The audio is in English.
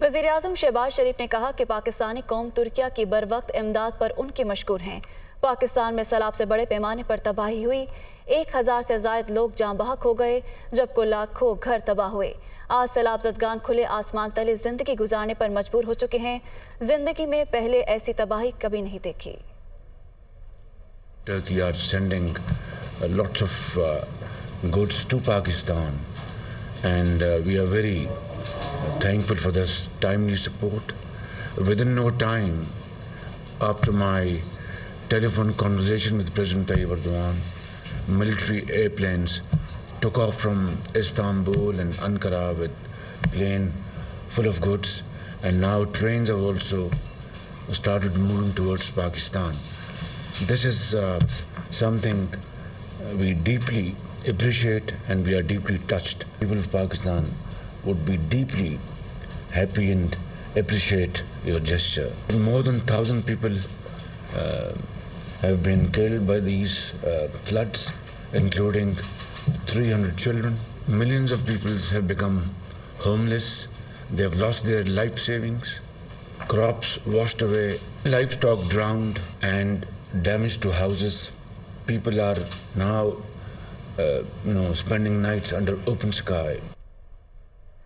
वज़ीर-ए-आज़म शहबाज शरीफ ने कहा कि पाकिस्तानी कौम तुर्किया की बरवक्त इमदाद पर उनके मशकूर हैं। पाकिस्तान में सैलाब से बड़े पैमाने पर तबाही हुई, 1000 से ज़ायद लोग जाँ बहक हो गए, जबकि लाखों घर तबाह हुए। आज सैलाब ज़दगान खुले आसमान तले जिंदगी गुजारने पर मजबूर हो चुके हैं। जिंदगी में पहले ऐसी तबाही कभी नहीं देखी। Turkey are sending lots of goods to Pakistan, and we are very thankful for this timely support. Within no time, after my telephone conversation with President Tayyip Erdogan, military airplanes took off from Istanbul and Ankara with plane full of goods, and now trains have also started moving towards Pakistan. This is something we deeply appreciate, and we are deeply touched. People of Pakistan would be deeply happy and appreciate your gesture. More than 1,000 people have been killed by these floods, including 300 children. Millions of people have become homeless. They have lost their life savings. Crops washed away, livestock drowned, and damage to houses. People are now spending nights under open sky.